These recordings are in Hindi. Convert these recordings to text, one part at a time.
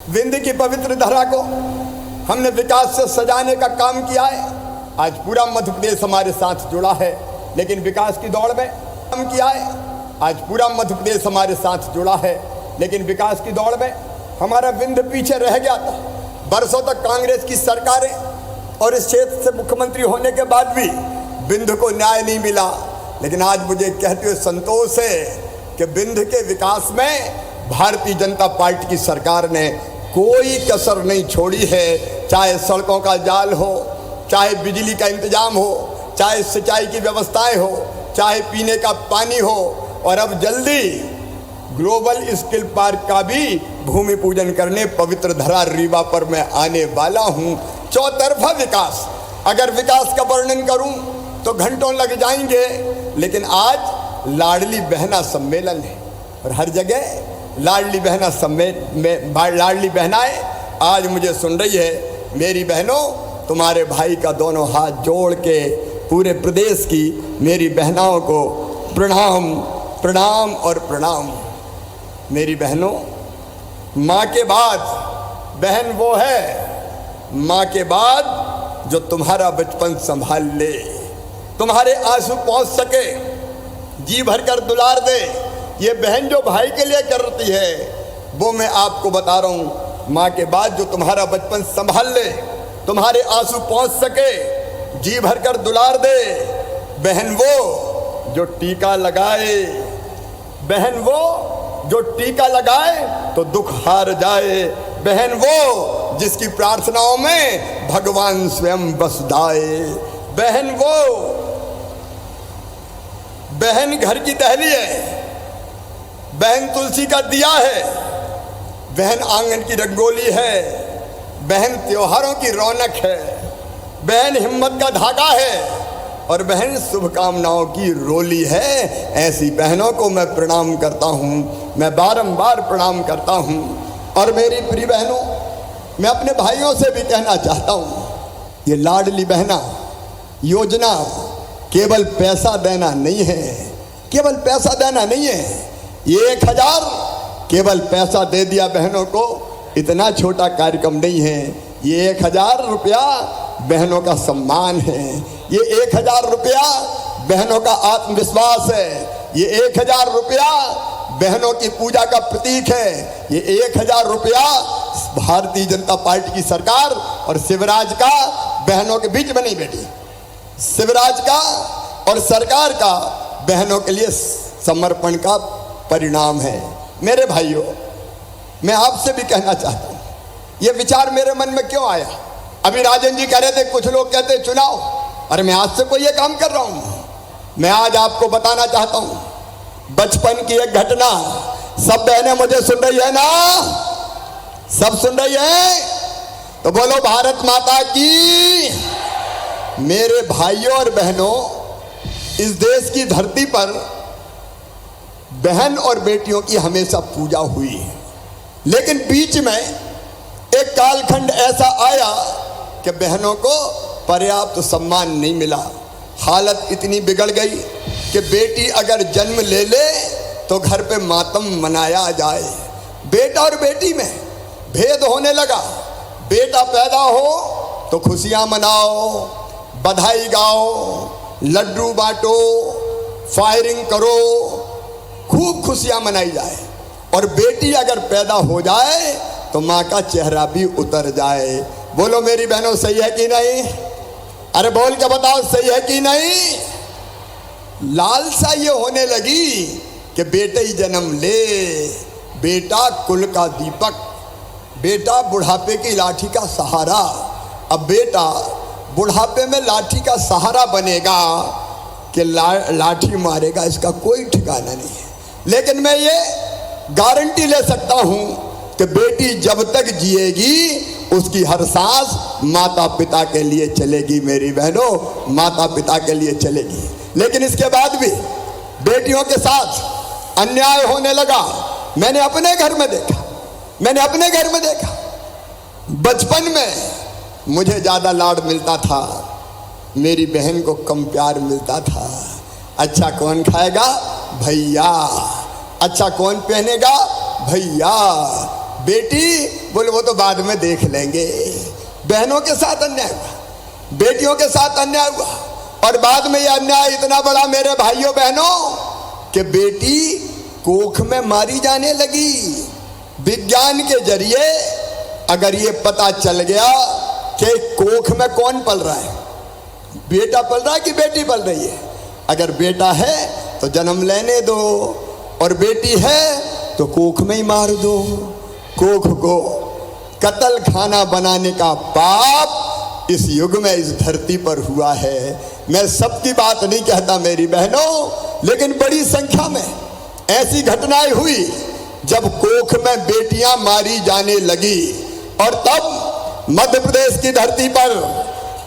विंध्य की पवित्र धरा को हमने विकास से सजाने का काम किया है। आज पूरा मध्य प्रदेश हमारे साथ जुड़ा है, लेकिन विकास की दौड़ में काम किया है। आज पूरा मध्य प्रदेश हमारे साथ जुड़ा है, लेकिन विकास की दौड़ में हमारा विंध्य पीछे रह गया था। बरसों तक कांग्रेस की सरकारें और इस क्षेत्र से मुख्यमंत्री होने के बाद भी विंध्य को न्याय नहीं मिला। लेकिन आज मुझे कहते हुए संतोष है कि विंध्य के विकास में भारतीय जनता पार्टी की सरकार ने कोई कसर नहीं छोड़ी है। चाहे सड़कों का जाल हो, चाहे बिजली का इंतजाम हो, चाहे सिंचाई की व्यवस्थाएं हो, चाहे पीने का पानी हो, और अब जल्दी ग्लोबल स्किल पार्क का भी भूमि पूजन करने पवित्र धरा रीवा पर मैं आने वाला हूं। चौतरफा विकास, अगर विकास का वर्णन करूं तो घंटों लग जाएंगे, लेकिन आज लाडली बहना सम्मेलन है और हर जगह लाडली बहना लाडली बहनाएं आज मुझे सुन रही है। मेरी बहनों, तुम्हारे भाई का दोनों हाथ जोड़ के पूरे प्रदेश की मेरी बहनाओं को प्रणाम, प्रणाम और प्रणाम। मेरी बहनों, माँ के बाद बहन वो है, माँ के बाद जो तुम्हारा बचपन संभाल ले, तुम्हारे आंसू पहुँच सके, जी भर कर दुलार दे। ये बहन जो भाई के लिए करती है, वो मैं आपको बता रहा हूँ, माँ के बाद जो तुम्हारा बचपन संभाल ले, तुम्हारे आंसू पहुँच सके, जी भर कर दुलार दे। बहन वो जो टीका लगाए, बहन वो जो टीका लगाए तो दुख हार जाए। बहन वो जिसकी प्रार्थनाओं में भगवान स्वयं बस जाए। बहन वो, बहन घर की दहली है, बहन तुलसी का दिया है, बहन आंगन की रंगोली है, बहन त्योहारों की रौनक है, बहन हिम्मत का धागा है, और बहन शुभकामनाओं की रोली है। ऐसी बहनों को मैं प्रणाम करता हूँ, मैं बारंबार प्रणाम करता हूँ। और मेरी प्रिय बहनों, मैं अपने भाइयों से भी कहना चाहता हूँ, ये लाडली बहना योजना केवल पैसा देना नहीं है, केवल पैसा देना नहीं है। ये 1000 केवल पैसा दे दिया बहनों को, इतना छोटा कार्यक्रम नहीं है। ये 1000 रुपया बहनों का सम्मान है। ये 1000 रुपया बहनों का आत्मविश्वास है। ये 1000 रुपया बहनों की पूजा का प्रतीक है। ये 1000 रुपया भारतीय जनता पार्टी की सरकार और शिवराज का बहनों के बीच में नहीं बैठी, शिवराज का और सरकार का बहनों के लिए समर्पण का परिणाम है। मेरे भाइयों, मैं आपसे भी कहना चाहता हूँ, ये विचार मेरे मन में क्यों आया? अभी राजन जी कह रहे थे, कुछ लोग कहते चुनाव, अरे मैं आज से कोई ये काम कर रहा हूँ। मैं आज आपको बताना चाहता हूँ बचपन की एक घटना। सब बहनें मुझे सुन रही है ना? सब सुन रही है? तो बोलो भारत माता की। मेरे भाइयों और बहनों, इस देश की धरती पर बहन और बेटियों की हमेशा पूजा हुई है, लेकिन बीच में एक कालखंड ऐसा आया कि बहनों को पर्याप्त सम्मान नहीं मिला। हालत इतनी बिगड़ गई कि बेटी अगर जन्म ले ले तो घर पे मातम मनाया जाए। बेटा और बेटी में भेद होने लगा। बेटा पैदा हो तो खुशियां मनाओ, बधाई गाओ, लड्डू बांटो, फायरिंग करो, खूब खुशियां मनाई जाए। और बेटी अगर पैदा हो जाए तो माँ का चेहरा भी उतर जाए। बोलो मेरी बहनों, सही है कि नहीं? अरे बोल के बताओ, सही है कि नहीं? लालसा ये होने लगी कि बेटे ही जन्म ले, बेटा कुल का दीपक, बेटा बुढ़ापे की लाठी का सहारा। अब बेटा बुढ़ापे में लाठी का सहारा बनेगा कि लाठी मारेगा, इसका कोई ठिकाना नहीं है। लेकिन मैं ये गारंटी ले सकता हूं कि बेटी जब तक जिएगी उसकी हर सांस माता पिता के लिए चलेगी। मेरी बहनों, माता पिता के लिए चलेगी। लेकिन इसके बाद भी बेटियों के साथ अन्याय होने लगा। मैंने अपने घर में देखा, मैंने अपने घर में देखा। बचपन में मुझे ज़्यादा लाड मिलता था, मेरी बहन को कम प्यार मिलता था। अच्छा कौन खाएगा? भैया। अच्छा कौन पहनेगा? भैया। बेटी बोले वो तो बाद में देख लेंगे। बहनों के साथ अन्याय हुआ, बेटियों के साथ अन्याय हुआ, और बाद में यह अन्याय इतना बड़ा मेरे भाइयों बहनों कि बेटी कोख में मारी जाने लगी। विज्ञान के जरिए अगर ये पता चल गया कि कोख में कौन पल रहा है, बेटा पल रहा है कि बेटी पल रही है, अगर बेटा है तो जन्म लेने दो, और बेटी है तो कोख में ही मार दो। कोख को कत्ल खाना बनाने का पाप इस युग में इस धरती पर हुआ है। मैं सबकी बात नहीं कहता मेरी बहनों, लेकिन बड़ी संख्या में ऐसी घटनाएं हुई जब कोख में बेटियां मारी जाने लगी। और तब मध्य प्रदेश की धरती पर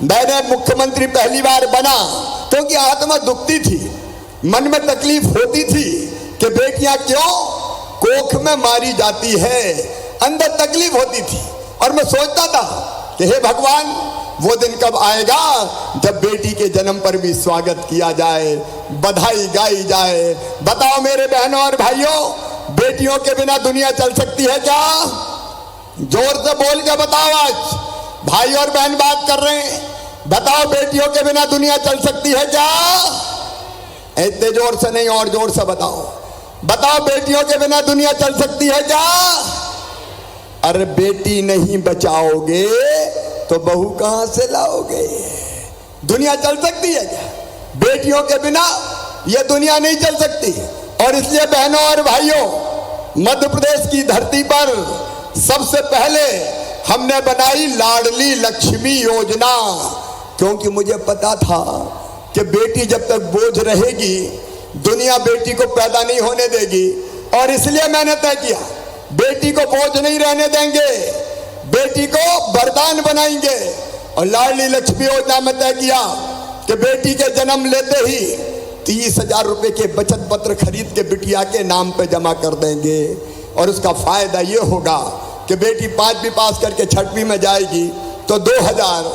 मैंने मुख्यमंत्री पहली बार बना, क्योंकि आत्मा दुखती थी, मन में तकलीफ होती थी कि बेटियां क्यों कोख में मारी जाती है, अंदर तकलीफ होती थी। और मैं सोचता था कि हे भगवान, वो दिन कब आएगा जब बेटी के जन्म पर भी स्वागत किया जाए, बधाई गाई जाए। बताओ मेरे बहनों और भाइयों, बेटियों के बिना दुनिया चल सकती है क्या? जोर से बोल के बताओ। आज भाई और बहन बात कर रहे हैं, बताओ बेटियों के बिना दुनिया चल सकती है क्या? इतने जोर से नहीं, और जोर से बताओ। बताओ बेटियों के बिना दुनिया चल सकती है क्या? अरे बेटी नहीं बचाओगे तो बहू कहां से लाओगे? दुनिया चल सकती है क्या? बेटियों के बिना यह दुनिया नहीं चल सकती। और इसलिए बहनों और भाइयों, मध्य प्रदेश की धरती पर सबसे पहले हमने बनाई लाडली लक्ष्मी योजना, क्योंकि मुझे पता था कि बेटी जब तक बोझ रहेगी दुनिया बेटी को पैदा नहीं होने देगी। और इसलिए मैंने तय किया बेटी को बोझ नहीं रहने देंगे, बेटी को वरदान बनाएंगे। और लाडली लक्ष्मी योजना में तय किया कि बेटी के जन्म लेते ही 30,000 रुपए के बचत पत्र खरीद के बिटिया के नाम पे जमा कर देंगे। और उसका फायदा ये होगा कि बेटी 5वीं पास करके 6वीं में जाएगी तो 2,000,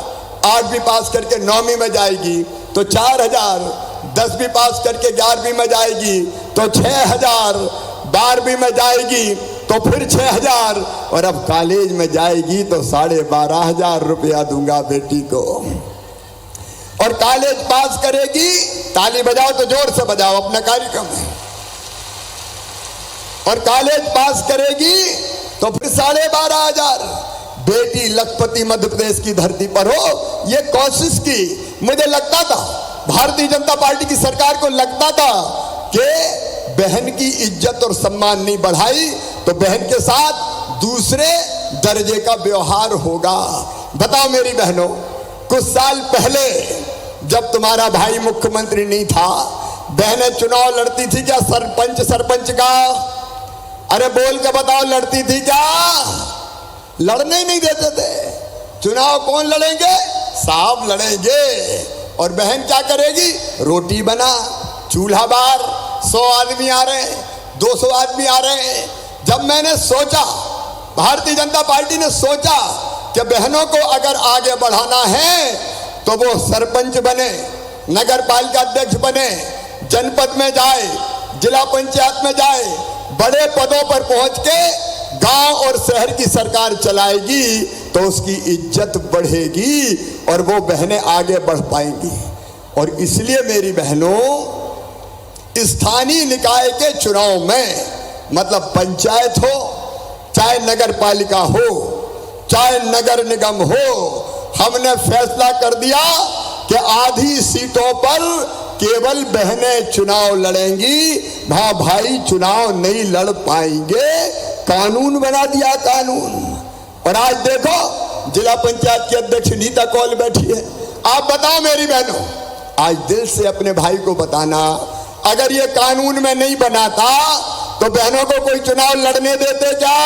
8वीं पास करके 9वीं में जाएगी तो 4,000, 10वीं पास करके 11वीं में जाएगी तो 6,000, 12वीं में जाएगी तो फिर 6,000, और अब कॉलेज में जाएगी तो 12,500 रुपया दूंगा बेटी को। और कॉलेज पास करेगी, ताली बजाओ तो जोर से बजाओ अपना कार्यक्रम है, और कॉलेज पास करेगी तो फिर 12,500। बेटी लखपति मध्य प्रदेश की धरती पर हो, ये कोशिश की। मुझे लगता था, भारतीय जनता पार्टी की सरकार को लगता था कि बहन की इज्जत और सम्मान नहीं बढ़ाई तो बहन के साथ दूसरे दर्जे का व्यवहार होगा। बताओ मेरी बहनों, कुछ साल पहले जब तुम्हारा भाई मुख्यमंत्री नहीं था, बहनें चुनाव लड़ती थी क्या सरपंच का? अरे बोल के बताओ, लड़ती थी क्या? लड़ने ही नहीं देते थे। चुनाव कौन लड़ेंगे? साहब लड़ेंगे। और बहन क्या करेगी? रोटी बना, चूल्हा बार, 100 आदमी आ रहे हैं, 200 आदमी आ रहे हैं। जब मैंने सोचा, भारतीय जनता पार्टी ने सोचा कि बहनों को अगर आगे बढ़ाना है तो वो सरपंच बने, नगर पालिका अध्यक्ष बने, जनपद में जाए, जिला पंचायत में जाए, बड़े पदों पर पहुंच के गांव और शहर की सरकार चलाएगी तो उसकी इज्जत बढ़ेगी और वो बहनें आगे बढ़ पाएंगी। और इसलिए मेरी बहनों, स्थानीय निकाय के चुनाव में, मतलब पंचायत हो, चाहे नगर पालिका हो, चाहे नगर निगम हो, हमने फैसला कर दिया कि आधी सीटों पर केवल बहनें चुनाव लड़ेंगी, वहां भाई चुनाव नहीं लड़ पाएंगे। कानून बना दिया, कानून। और आज देखो, जिला पंचायत की अध्यक्ष नीता कौल बैठी है। आप बताओ मेरी बहनों, आज दिल से अपने भाई को बताना, अगर ये कानून में नहीं बनाता तो बहनों को कोई चुनाव लड़ने देते क्या?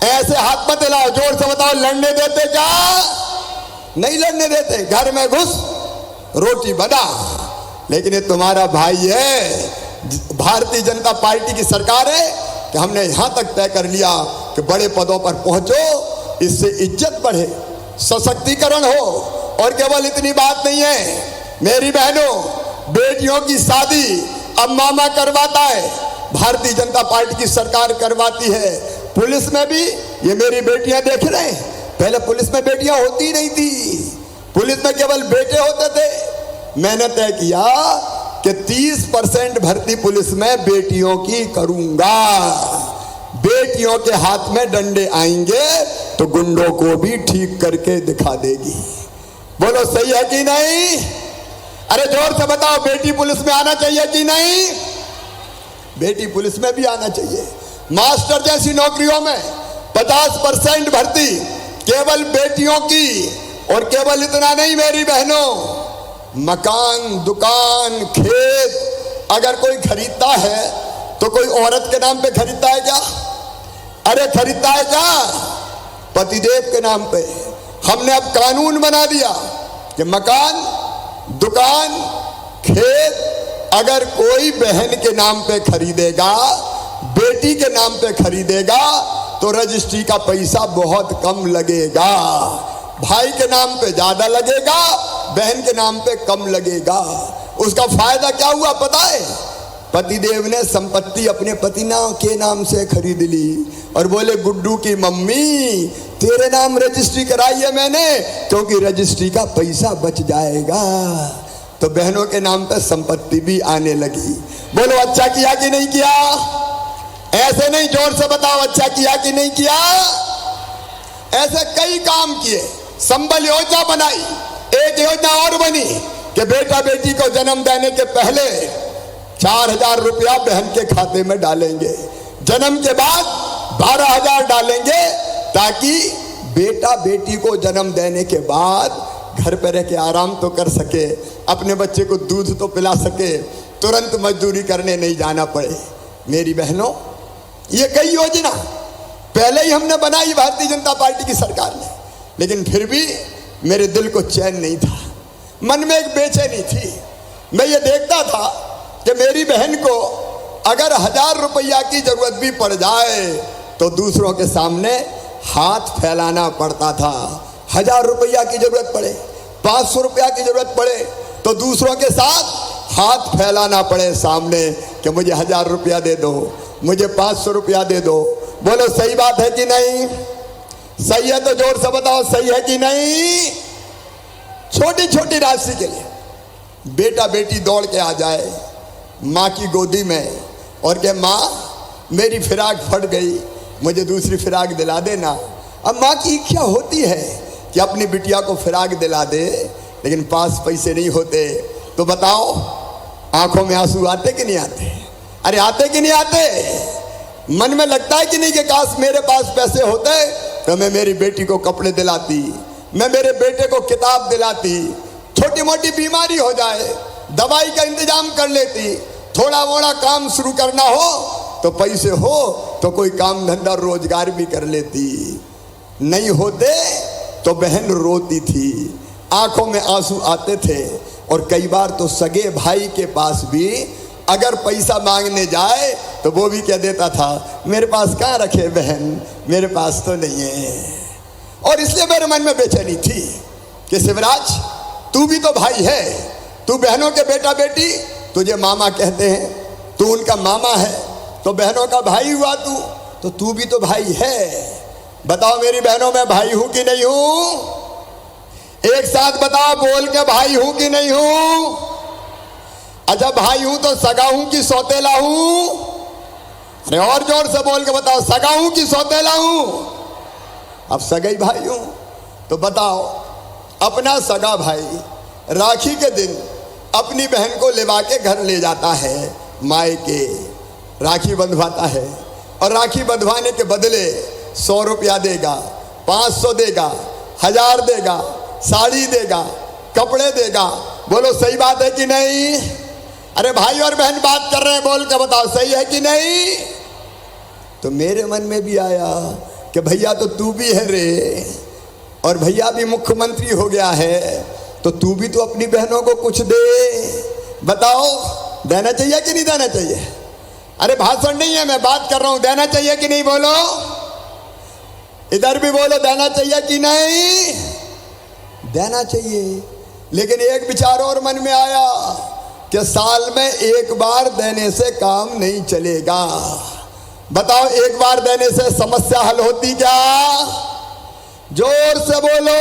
ऐसे हाथ मत हिलाओ, जोर से बताओ, लड़ने देते क्या? नहीं लड़ने देते। घर में घुस, रोटी बना। लेकिन ये तुम्हारा भाई है, भारतीय जनता पार्टी की सरकार है कि हमने यहां तक तय कर लिया कि बड़े पदों पर पहुंचो, इससे इज्जत बढ़े, सशक्तिकरण हो। और केवल इतनी बात नहीं है मेरी बहनों, बेटियों की शादी अब मामा करवाता है, भारतीय जनता पार्टी की सरकार करवाती है। पुलिस में भी ये मेरी बेटियां देख रहे हैं, पहले पुलिस में बेटियां होती नहीं थी, पुलिस में केवल बेटे होते थे। मैंने तय किया कि 30% भर्ती पुलिस में बेटियों की करूंगा। बेटियों के हाथ में डंडे आएंगे तो गुंडों को भी ठीक करके दिखा देगी। बोलो सही है कि नहीं? अरे जोर से बताओ, बेटी पुलिस में आना चाहिए कि नहीं? बेटी पुलिस में भी आना चाहिए। मास्टर जैसी नौकरियों में 50% भर्ती केवल बेटियों की, और केवल इतना नहीं मेरी बहनों, मकान, दुकान, खेत अगर कोई खरीदता है तो कोई औरत के नाम पे खरीदता है क्या? अरे खरीदता है क्या? पतिदेव के नाम पे। हमने अब कानून बना दिया कि मकान, दुकान, खेत अगर कोई बहन के नाम पे खरीदेगा, बेटी के नाम पे खरीदेगा तो रजिस्ट्री का पैसा बहुत कम लगेगा। भाई के नाम पे ज्यादा लगेगा, बहन के नाम पे कम लगेगा। उसका फायदा क्या हुआ पता है? पतिदेव ने संपत्ति अपने पति के नाम से खरीद ली और बोले गुड्डू की मम्मी तेरे नाम रजिस्ट्री कराई है मैंने, क्योंकि रजिस्ट्री का पैसा बच जाएगा। तो बहनों के नाम पे संपत्ति भी आने लगी। बोलो अच्छा किया कि नहीं किया? ऐसे नहीं, जोर से बताओ अच्छा किया कि नहीं किया? ऐसे कई काम किए। संबल योजना बनाई, एक योजना और बनी कि बेटा बेटी को जन्म देने के पहले 4000 रुपया बहन के खाते में डालेंगे, जन्म के बाद 12000 डालेंगे, ताकि बेटा बेटी को जन्म देने के बाद घर पर रह के आराम तो कर सके, अपने बच्चे को दूध तो पिला सके, तुरंत मजदूरी करने नहीं जाना पड़े। मेरी बहनों, ये कई योजना पहले ही हमने बनाई भारतीय जनता पार्टी की सरकार ने, लेकिन फिर भी मेरे दिल को चैन नहीं था, मन में एक बेचैनी थी। मैं ये देखता था कि मेरी बहन को अगर 1000 रुपया की जरूरत भी पड़ जाए तो दूसरों के सामने हाथ फैलाना पड़ता था। 1000 रुपया की जरूरत पड़े, 500 रुपया की जरूरत पड़े तो दूसरों के साथ हाथ फैलाना पड़े सामने कि मुझे 1000 रुपया दे दो, मुझे 500 रुपया दे दो। बोलो सही बात है कि नहीं? सही है तो जोर से बताओ, सही है कि नहीं? छोटी छोटी राशि के लिए बेटा बेटी दौड़ के आ जाए माँ की गोदी में और कहे माँ मेरी फिराक फट गई, मुझे दूसरी फिराक दिला देना। अब माँ की इच्छा होती है कि अपनी बिटिया को फिराक दिला दे, लेकिन पास पैसे नहीं होते। तो बताओ आंखों में आंसू आते कि नहीं आते? अरे आते कि नहीं आते? मन में लगता है कि नहीं कि काश मेरे पास पैसे होते तो मैं मेरी बेटी को कपड़े दिलाती, मैं मेरे बेटे को किताब दिलाती, छोटी मोटी बीमारी हो जाए दवाई का इंतजाम कर लेती, थोड़ा मोड़ा काम शुरू करना हो तो पैसे हो तो कोई काम धंधा रोजगार भी कर लेती। नहीं होते तो बहन रोती थी, आंखों में आंसू आते थे। और कई बार तो सगे भाई के पास भी अगर पैसा मांगने जाए तो वो भी कह देता था मेरे पास कहाँ रखे बहन, मेरे पास तो नहीं है। और इसलिए मेरे मन में बेचैनी थी कि शिवराज तू भी तो भाई है, तू बहनों के बेटा बेटी, तुझे मामा कहते हैं, तू उनका मामा है तो बहनों का भाई हुआ तो तू भी तो भाई है। बताओ मेरी बहनों में भाई हूं कि नहीं हूं? एक साथ बताओ बोल के, भाई हूं कि नहीं हूं? अच्छा भाई हूं तो सगा हूं कि सौतेला हूं? अरे और जोर से बोल के बताओ, सगा हूं कि सौतेला हूं? अब सगाई भाई हूं तो बताओ, अपना सगा भाई राखी के दिन अपनी बहन को लेवा के घर ले जाता है, मायके राखी बंधवाता है, और राखी बंधवाने के बदले 100 रुपया देगा, 500 देगा, 1000 देगा, साड़ी देगा, कपड़े देगा। बोलो सही बात है कि नहीं? अरे भाई और बहन बात कर रहे हैं, बोल के बताओ सही है कि नहीं? तो मेरे मन में भी आया कि भैया तो तू भी है रे, और भैया भी मुख्यमंत्री हो गया है, तो तू भी तो अपनी बहनों को कुछ दे। बताओ देना चाहिए कि नहीं देना चाहिए? अरे भाषण नहीं है, मैं बात कर रहा हूं, देना चाहिए कि नहीं? बोलो इधर भी बोलो, देना चाहिए कि नहीं? देना चाहिए। लेकिन एक विचार और मन में आया कि साल में एक बार देने से काम नहीं चलेगा, बताओ, एक बार देने से समस्या हल होती क्या? जोर से बोलो।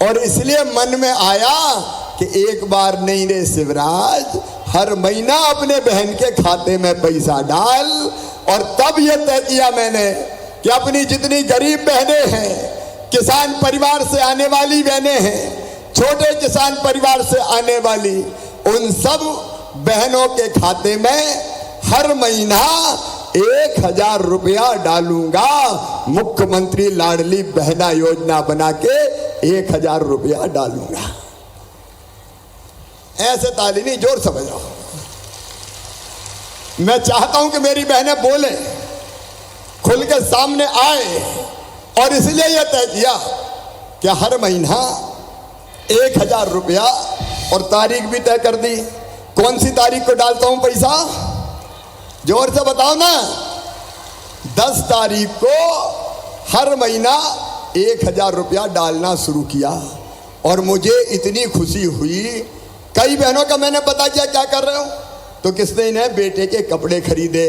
और इसलिए मन में आया कि एक बार नहीं रे शिवराज, हर महीना अपने बहन के खाते में पैसा डाल। और तब ये तय किया मैंने कि अपनी जितनी गरीब बहनें हैं, किसान परिवार से आने वाली बहनें हैं, छोटे किसान परिवार से आने वाली, उन सब बहनों के खाते में हर महीना 1000 रुपया डालूंगा। मुख्यमंत्री लाडली बहना योजना बना के 1000 रुपया डालूंगा। ऐसे ताली नहीं, जोर से बजाओ। मैं चाहता हूं कि मेरी बहनें बोले, खुल के सामने आए। और इसलिए यह तय किया कि हर महीना 1000 रुपया, और तारीख भी तय कर दी। कौन सी तारीख को डालता हूं पैसा? जोर से बताओ ना। 10 तारीख को हर महीना 1000 रुपया डालना शुरू किया। और मुझे इतनी खुशी हुई, कई बहनों का मैंने पता किया क्या कर रहे हो, तो किसने इन्हें बेटे के कपड़े खरीदे,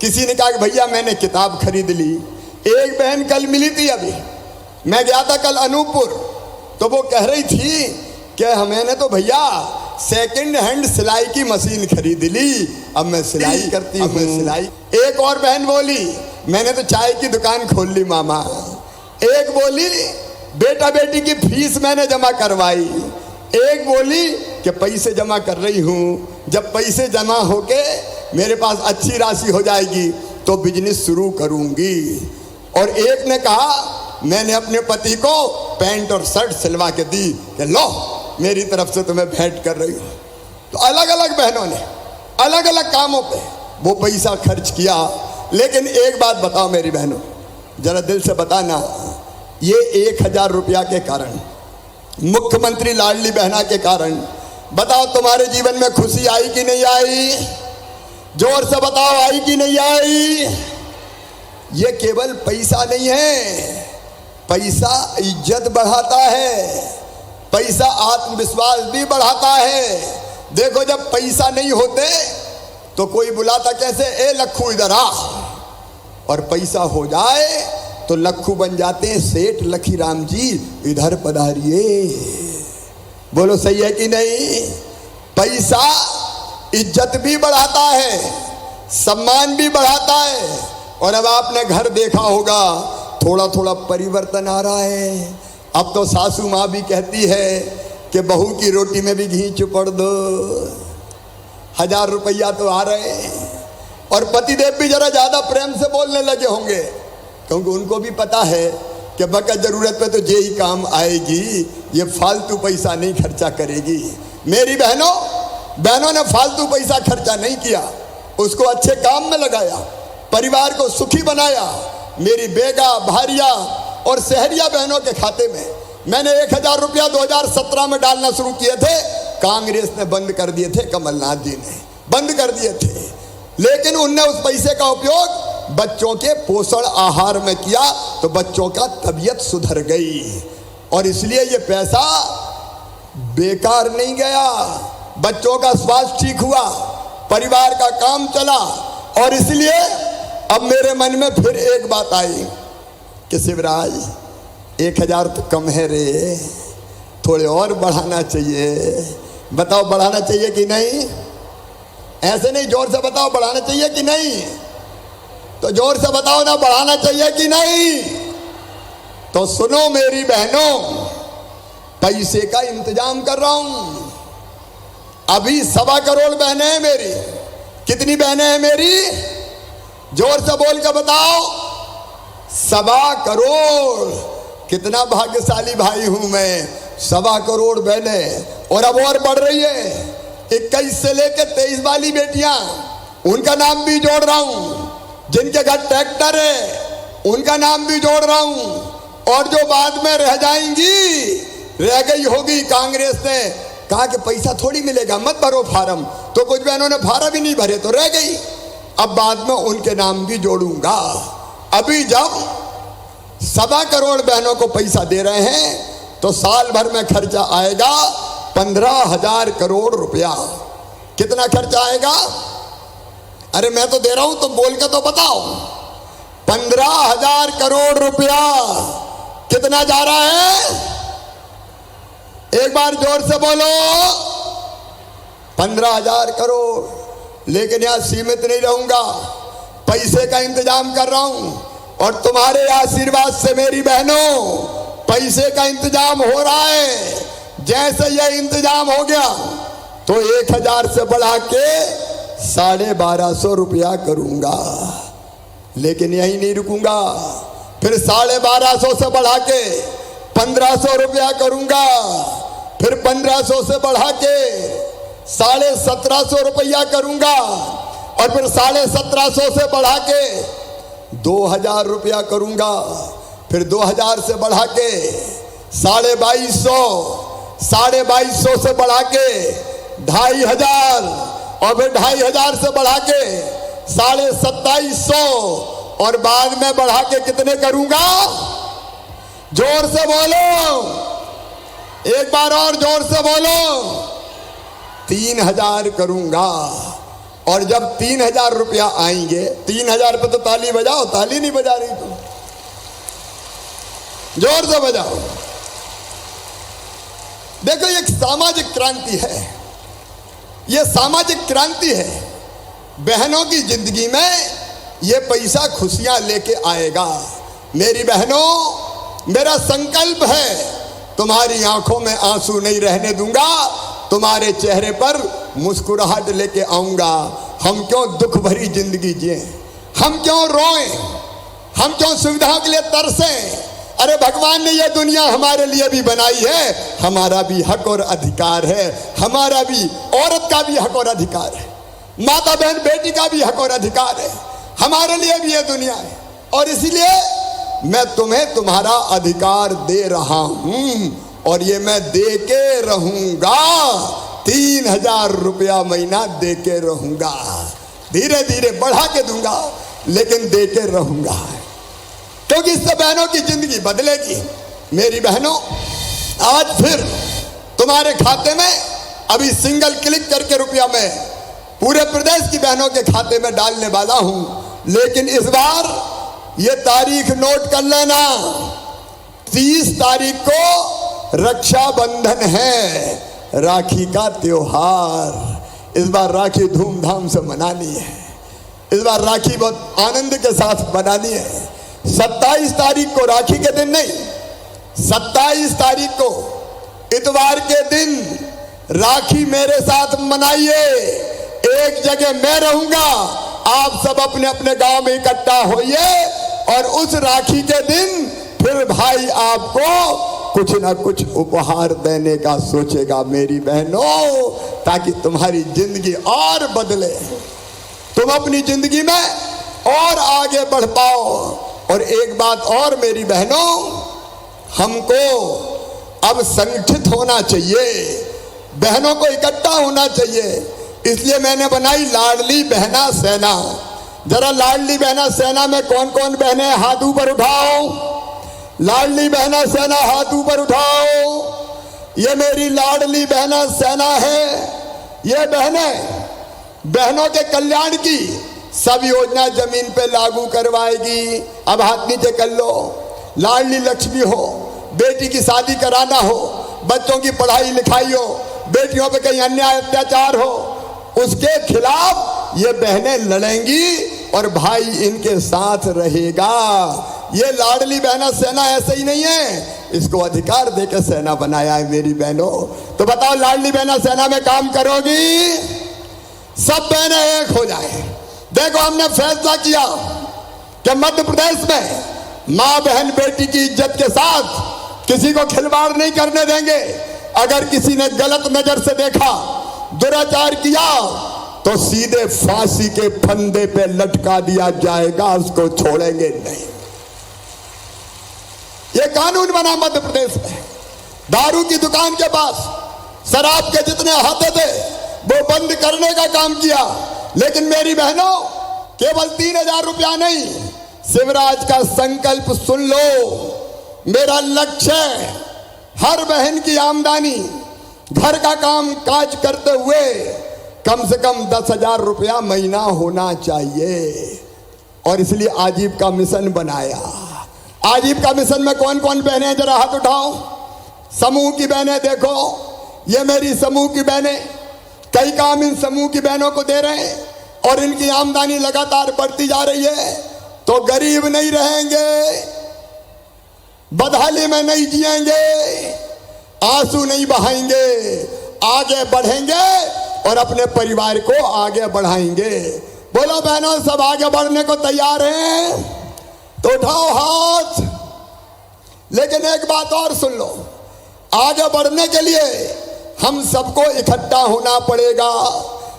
किसी ने कहा कि भैया मैंने किताब खरीद ली। एक बहन कल मिली थी, अभी मैं गया था कल अनूपपुर, तो वो कह रही थी कि मैंने तो भैया सेकंड हैंड सिलाई की मशीन खरीद ली, अब मैं सिलाई करती हूँ। सिलाई। एक और बहन बोली मैंने तो चाय की दुकान खोल ली मामा। एक बोली बेटा बेटी की फीस मैंने जमा करवाई। एक बोली कि पैसे जमा कर रही हूँ, जब पैसे जमा होके मेरे पास अच्छी राशि हो जाएगी तो बिजनेस शुरू करूँगी। और एक ने कहा मैंने अपने पति को पैंट और शर्ट सिलवा के दी कि लो मेरी तरफ से तुम्हें भेंट कर रही हूँ। तो अलग अलग बहनों ने अलग अलग कामों पे वो पैसा खर्च किया। लेकिन एक बात बताओ मेरी बहनों, जरा दिल से बताना, ये 1000 रुपया के कारण, मुख्यमंत्री लाडली बहना के कारण, बताओ तुम्हारे जीवन में खुशी आई कि नहीं आई? जोर से बताओ, आई कि नहीं आई? ये केवल पैसा नहीं है, पैसा इज्जत बढ़ाता है, पैसा आत्मविश्वास भी बढ़ाता है। देखो जब पैसा नहीं होते तो कोई बुलाता कैसे, ए लखू इधर आ, और पैसा हो जाए तो लखू बन जाते हैं सेठ लखीराम जी इधर पधारिए। बोलो सही है कि नहीं? पैसा इज्जत भी बढ़ाता है, सम्मान भी बढ़ाता है। और अब आपने घर देखा होगा थोड़ा थोड़ा परिवर्तन आ रहा है। अब तो सासू माँ भी कहती है कि बहू की रोटी में भी घी चुपड़ दो। 1000 रुपया तो आ रहे हैं। और पतिदेव भी जरा ज़्यादा प्रेम से बोलने लगे होंगे, क्योंकि उनको भी पता है कि बका ज़रूरत पे तो जे ही काम आएगी, ये फालतू पैसा नहीं खर्चा करेगी। मेरी बहनों ने फालतू पैसा खर्चा नहीं किया, उसको अच्छे काम में लगाया, परिवार को सुखी बनाया। मेरी बेगा भारिया और सहरिया बहनों के खाते में मैंने 1000 रुपया 2017 में डालना शुरू किए थे। कांग्रेस ने बंद कर दिए थे, कमलनाथ जी ने बंद कर दिए थे। लेकिन उनने उस पैसे का उपयोग बच्चों के पोषण आहार में किया, तो बच्चों का तबीयत सुधर गई। और इसलिए ये पैसा बेकार नहीं गया, बच्चों का स्वास्थ्य ठीक हुआ, परिवार का काम चला। और इसलिए अब मेरे मन में फिर एक बात आई कि शिवराज 1000 तो कम है रे, थोड़े और बढ़ाना चाहिए। बताओ बढ़ाना चाहिए कि नहीं? ऐसे नहीं, जोर से बताओ बढ़ाना चाहिए कि नहीं? तो जोर से बताओ ना, बढ़ाना चाहिए कि नहीं? तो सुनो मेरी बहनों, पैसे का इंतजाम कर रहा हूं। अभी 1.25 करोड़ बहनें हैं मेरी। कितनी बहनें हैं मेरी? जोर से बोल के बताओ। 1.25 करोड़। कितना भाग्यशाली भाई हूं मैं, 1.25 करोड़ बहनें। और अब और बढ़ रही है, 21 से लेकर 23 वाली बेटियां, उनका नाम भी जोड़ रहा हूं। जिनके घर ट्रैक्टर है उनका नाम भी जोड़ रहा हूं। और जो बाद में रह जाएंगी, रह गई होगी, कांग्रेस ने कहा कि पैसा थोड़ी मिलेगा, मत भरो फार्म, तो कुछ बहनों ने फार्म ही नहीं भरे तो रह गई। अब बाद में उनके नाम भी जोड़ूंगा। अभी जब 1.25 करोड़ बहनों को पैसा दे रहे हैं तो साल भर में खर्चा आएगा 15,000 करोड़ रुपया। कितना खर्चा आएगा? अरे मैं तो दे रहा हूं, तुम बोल के तो बताओ। 15,000 करोड़ रुपया कितना जा रहा है? एक बार जोर से बोलो। 15,000 करोड़। लेकिन यहां सीमित नहीं रहूंगा, पैसे का इंतजाम कर रहा हूं और तुम्हारे आशीर्वाद से मेरी बहनों पैसे का इंतजाम हो रहा है। जैसे यह इंतजाम हो गया तो 1,000 से बढ़ा के 1,250 रुपया करूंगा। लेकिन यही नहीं रुकूंगा, फिर 1,250 से बढ़ा के 1,500 रुपया करूंगा, फिर 1,500 से बढ़ा के 1,750 रुपया करूंगा और फिर 1,750 से बढ़ा के 2,000 रुपया करूंगा, फिर 2,000 से बढ़ा के 2,250, 2,250 से बढ़ा के 2,500 और फिर 2,500 से बढ़ा के 2,2750 और बाद में बढ़ा के कितने करूंगा? जोर से बोलो, एक बार और जोर से बोलो। 3,000 करूंगा। और जब 3,000 रुपया आएंगे, 3,000 पे तो ताली बजाओ। ताली नहीं बजा रही तुम, जोर से बजाओ। देखो ये एक सामाजिक क्रांति है, ये सामाजिक क्रांति है। बहनों की जिंदगी में ये पैसा खुशियां लेके आएगा। मेरी बहनों, मेरा संकल्प है तुम्हारी आंखों में आंसू नहीं रहने दूंगा, तुम्हारे चेहरे पर मुस्कुराहट लेके आऊंगा। हम क्यों दुख भरी जिंदगी जिए, हम क्यों रोएं, हम क्यों सुविधाओं के लिए तरसें? अरे भगवान ने यह दुनिया हमारे लिए भी बनाई है, हमारा भी हक और अधिकार है, हमारा भी, औरत का भी हक और अधिकार है, माता बहन बेटी का भी हक और अधिकार है, हमारे लिए भी यह दुनिया है। और इसलिए मैं तुम्हें तुम्हारा अधिकार दे रहा हूं और ये मैं दे के रहूंगा। 3,000 रुपया महीना दे के रहूंगा, धीरे धीरे बढ़ा के दूंगा, लेकिन दे के रहूंगा, क्योंकि इससे बहनों की जिंदगी बदलेगी। मेरी बहनों, आज फिर तुम्हारे खाते में अभी सिंगल क्लिक करके रुपया मैं पूरे प्रदेश की बहनों के खाते में डालने वाला हूं। लेकिन इस बार ये तारीख नोट कर लेना, 30 तारीख को रक्षाबंधन है, राखी का त्योहार। इस बार राखी धूमधाम से मनानी है, इस बार राखी बहुत आनंद के साथ मनानी है। 27 तारीख को राखी के दिन नहीं, 27 तारीख को इतवार के दिन राखी मेरे साथ मनाइए। एक जगह मैं रहूंगा, आप सब अपने अपने गांव में इकट्ठा होइए और उस राखी के दिन फिर भाई आपको कुछ ना कुछ उपहार देने का सोचेगा मेरी बहनों, ताकि तुम्हारी जिंदगी और बदले, तुम अपनी जिंदगी में और आगे बढ़ पाओ। और एक बात और मेरी बहनों, हमको अब संगठित होना चाहिए, बहनों को इकट्ठा होना चाहिए। इसलिए मैंने बनाई लाडली बहना सेना। जरा लाडली बहना सेना में कौन कौन बहनें हैं, हाथ ऊपर उठाओ। लाडली बहना सेना, हाथ ऊपर उठाओ। ये मेरी लाडली बहना सेना है। ये बहनों के कल्याण की सब योजना जमीन पे लागू करवाएगी। अब हाथ नीचे कर लो। लाडली लक्ष्मी हो, बेटी की शादी कराना हो, बच्चों की पढ़ाई लिखाई हो, बेटियों पे कहीं अन्याय अत्याचार हो, उसके खिलाफ ये बहनें लड़ेंगी और भाई इनके साथ रहेगा। ये लाडली बहना सेना ऐसे ही नहीं है, इसको अधिकार देकर सेना बनाया है मेरी बहनों। तो बताओ, लाडली बहना सेना में काम करोगी? सब बहनें एक हो जाए। देखो, हमने फैसला किया कि मध्य प्रदेश में माँ बहन बेटी की इज्जत के साथ किसी को खिलवाड़ नहीं करने देंगे। अगर किसी ने गलत नजर से देखा, दुराचार किया, तो सीधे फांसी के फंदे पे लटका दिया जाएगा, उसको छोड़ेंगे नहीं। ये कानून बना मध्य प्रदेश में। दारू की दुकान के पास शराब के जितने हाथे थे वो बंद करने का काम किया। लेकिन मेरी बहनों, केवल 3,000 रुपया नहीं, शिवराज का संकल्प सुन लो। मेरा लक्ष्य है हर बहन की आमदनी, घर का काम काज करते हुए कम से कम 10,000 रुपया महीना होना चाहिए। और इसलिए आजीविका मिशन बनाया। आजीविका मिशन में कौन कौन बहनें हैं, जरा हाथ उठाओ। समूह की बहनें देखो, ये मेरी समूह की बहनें, कई काम इन समूह की बहनों को दे रहे हैं और इनकी आमदनी लगातार बढ़ती जा रही है। तो गरीब नहीं रहेंगे, बदहाली में नहीं जिएंगे, आंसू नहीं बहाएंगे, आगे बढ़ेंगे और अपने परिवार को आगे बढ़ाएंगे। बोलो बहनों, सब आगे बढ़ने को तैयार हैं तो उठाओ हाथ। लेकिन एक बात और सुन लो, आगे बढ़ने के लिए हम सबको इकट्ठा होना पड़ेगा।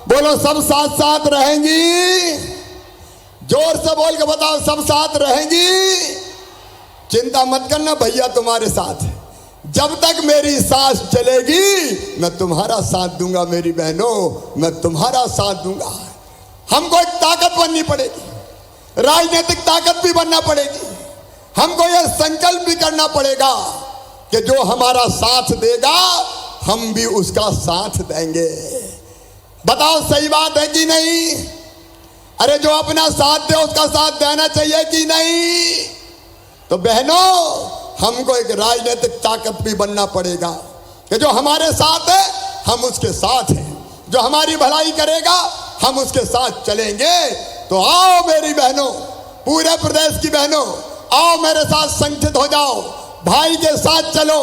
बोलो, सब साथ साथ रहेंगी? जोर से बोल के बताओ, सब साथ रहेंगी? चिंता मत करना, भैया तुम्हारे साथ है। जब तक मेरी सांस चलेगी मैं तुम्हारा साथ दूंगा। मेरी बहनों, मैं तुम्हारा साथ दूंगा। हमको एक ताकत बननी पड़ेगी, राजनीतिक ताकत भी बनना पड़ेगी। हमको यह संकल्प भी करना पड़ेगा कि जो हमारा साथ देगा हम भी उसका साथ देंगे। बताओ, सही बात है कि नहीं? अरे जो अपना साथ दे उसका साथ देना चाहिए कि नहीं? तो बहनों, हमको एक राजनीतिक ताकत भी बनना पड़ेगा कि जो हमारे साथ है हम उसके साथ हैं, जो हमारी भलाई करेगा हम उसके साथ चलेंगे। तो आओ मेरी बहनों, पूरे प्रदेश की बहनों, आओ मेरे साथ संगठित हो जाओ, भाई के साथ चलो,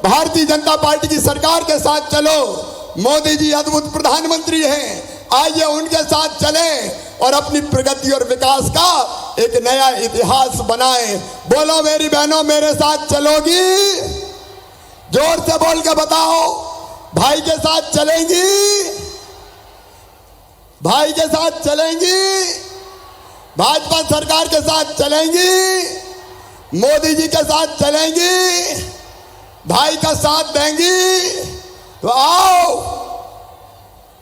भारतीय जनता पार्टी की सरकार के साथ चलो। मोदी जी अद्भुत प्रधानमंत्री हैं, आइए उनके साथ चलें और अपनी प्रगति और विकास का एक नया इतिहास बनाएं। बोलो मेरी बहनों, मेरे साथ चलोगी? जोर से बोल के बताओ, भाई के साथ चलेंगी? भाई के साथ चलेंगी? भाजपा सरकार के साथ चलेंगी? मोदी जी के साथ चलेंगी? भाई का साथ देंगी? तो आओ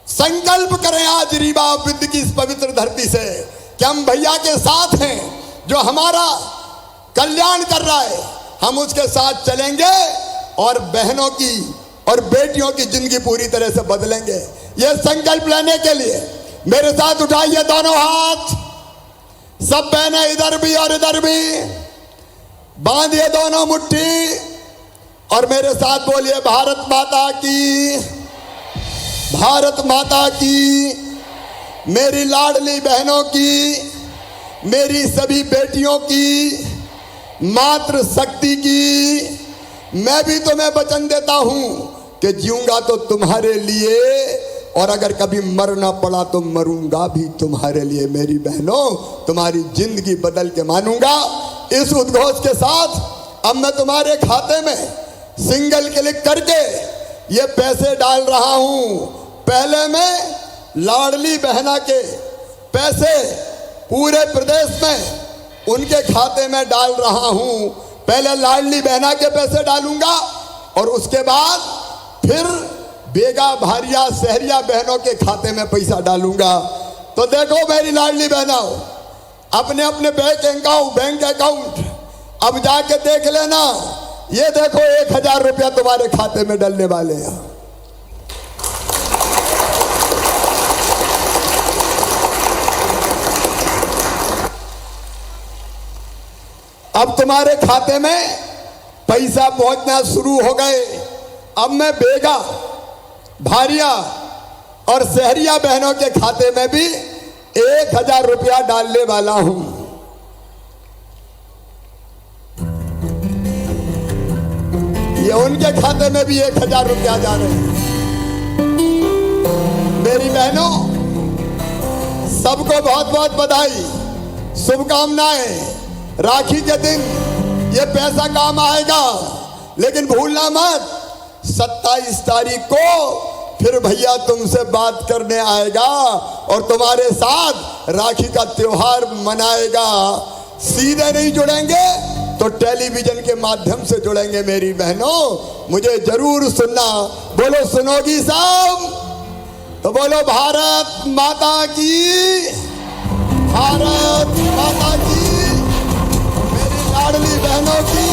संकल्प करें आज रीवा विद्य की इस पवित्र धरती से कि हम भैया के साथ हैं, जो हमारा कल्याण कर रहा है हम उसके साथ चलेंगे और बहनों की और बेटियों की जिंदगी पूरी तरह से बदलेंगे। ये संकल्प लेने के लिए मेरे साथ उठाइए दोनों हाथ, सब बहनें इधर भी और इधर भी, बांधिए दोनों मुट्ठी और मेरे साथ बोलिए, भारत माता की, भारत माता की। मेरी लाडली बहनों की, मेरी सभी बेटियों की, मातृ शक्ति की, मैं भी तुम्हें वचन देता हूं कि जीऊंगा तो तुम्हारे लिए और अगर कभी मरना पड़ा तो मरूंगा भी तुम्हारे लिए। मेरी बहनों, तुम्हारी जिंदगी बदल के मानूंगा। इस उद्घोष के साथ अब मैं तुम्हारे खाते में सिंगल क्लिक करके ये पैसे डाल रहा हूं। पहले मैं लाडली बहना के पैसे पूरे प्रदेश में उनके खाते में डाल रहा हूं। पहले लाडली बहना के पैसे डालूंगा और उसके बाद फिर बेगा भारिया शहरिया बहनों के खाते में पैसा डालूंगा। तो देखो मेरी लाडली बहनों, अपने अपने बैंक अकाउंट अब जाके देख लेना। ये देखो 1,000 रुपया तुम्हारे खाते में डलने वाले हैं। अब तुम्हारे खाते में पैसा पहुंचना शुरू हो गए। अब मैं बेगा भारिया और शहरिया बहनों के खाते में भी 1,000 रुपया डालने वाला हूं। ये उनके खाते में भी 1,000 रुपया जा रहे हैं। मेरी बहनों, सबको बहुत बहुत बधाई, शुभकामनाएं। राखी के दिन ये पैसा काम आएगा, लेकिन भूलना मत 27 तारीख को फिर भैया तुमसे बात करने आएगा और तुम्हारे साथ राखी का त्योहार मनाएगा। सीधे नहीं जुड़ेंगे तो टेलीविजन के माध्यम से जुड़ेंगे। मेरी बहनों, मुझे जरूर सुनना। बोलो, सुनोगी सब? तो बोलो, भारत माता की, भारत माता की, मेरी लाडली बहनों की।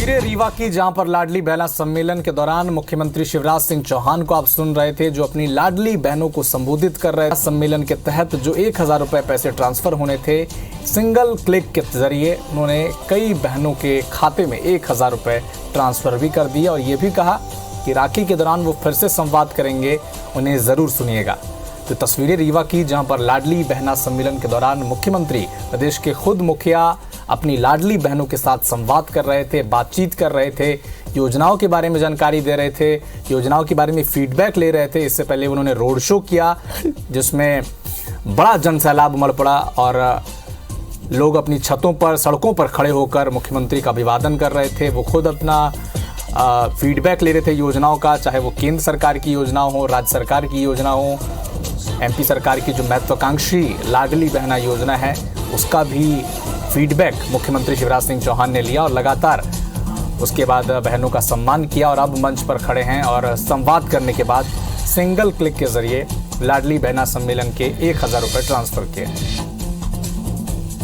तस्वीरें रीवा की, जहां पर लाडली बहना सम्मेलन के दौरान मुख्यमंत्री शिवराज सिंह चौहान को आप सुन रहे थे, जो अपनी लाडली बहनों को संबोधित कर रहे थे। सम्मेलन के तहत जो 1000 रुपए पैसे ट्रांसफर होने थे, सिंगल क्लिक के जरिए उन्होंने कई बहनों के खाते में 1000 रुपए ट्रांसफर भी कर दिए और ये भी कहा कि राखी के दौरान वो फिर से संवाद करेंगे, उन्हें जरूर सुनिएगा। तो तस्वीरें रीवा की, जहां पर लाडली बहना सम्मेलन के दौरान मुख्यमंत्री, प्रदेश के खुद मुखिया अपनी लाडली बहनों के साथ संवाद कर रहे थे, बातचीत कर रहे थे, योजनाओं के बारे में जानकारी दे रहे थे, योजनाओं के बारे में फीडबैक ले रहे थे। इससे पहले उन्होंने रोड शो किया, जिसमें बड़ा जनसैलाब उमड़ पड़ा और लोग अपनी छतों पर, सड़कों पर खड़े होकर मुख्यमंत्री का अभिवादन कर रहे थे। वो खुद अपना फीडबैक ले रहे थे योजनाओं का, चाहे वो केंद्र सरकार की योजना हो, राज्य सरकार की योजना हो, एमपी सरकार की जो महत्वाकांक्षी लाडली बहना योजना है, उसका भी फीडबैक मुख्यमंत्री शिवराज सिंह चौहान ने लिया और लगातार उसके बाद बहनों का सम्मान किया और अब मंच पर खड़े हैं और संवाद करने के बाद सिंगल क्लिक के जरिए लाडली बहना सम्मेलन के 1000 रुपये ट्रांसफर किए।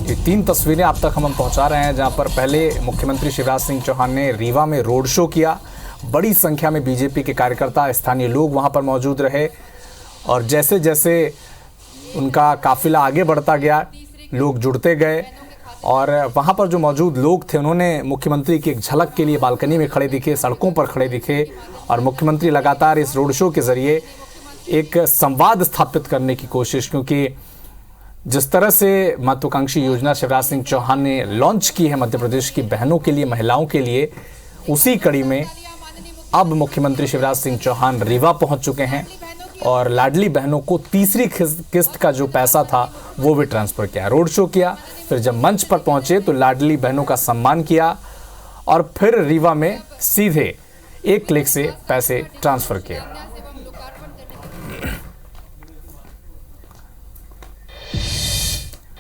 ये 3 तस्वीरें आप तक हम पहुंचा रहे हैं, जहां पर पहले मुख्यमंत्री शिवराज सिंह चौहान ने रीवा में रोड शो किया। बड़ी संख्या में बीजेपी के कार्यकर्ता, स्थानीय लोग वहां पर मौजूद रहे और जैसे जैसे उनका काफिला आगे बढ़ता गया, लोग जुड़ते गए और वहाँ पर जो मौजूद लोग थे, उन्होंने मुख्यमंत्री की एक झलक के लिए बालकनी में खड़े दिखे, सड़कों पर खड़े दिखे और मुख्यमंत्री लगातार इस रोड शो के ज़रिए एक संवाद स्थापित करने की कोशिश, क्योंकि जिस तरह से महत्वाकांक्षी योजना शिवराज सिंह चौहान ने लॉन्च की है मध्य प्रदेश की बहनों के लिए, महिलाओं के लिए, उसी कड़ी में अब मुख्यमंत्री शिवराज सिंह चौहान रीवा पहुँच चुके हैं और लाडली बहनों को तीसरी किस्त का जो पैसा था वो भी ट्रांसफ़र किया। रोड शो किया, फिर जब मंच पर पहुंचे तो लाडली बहनों का सम्मान किया और फिर रीवा में सीधे 1 क्लिक से पैसे ट्रांसफ़र किए।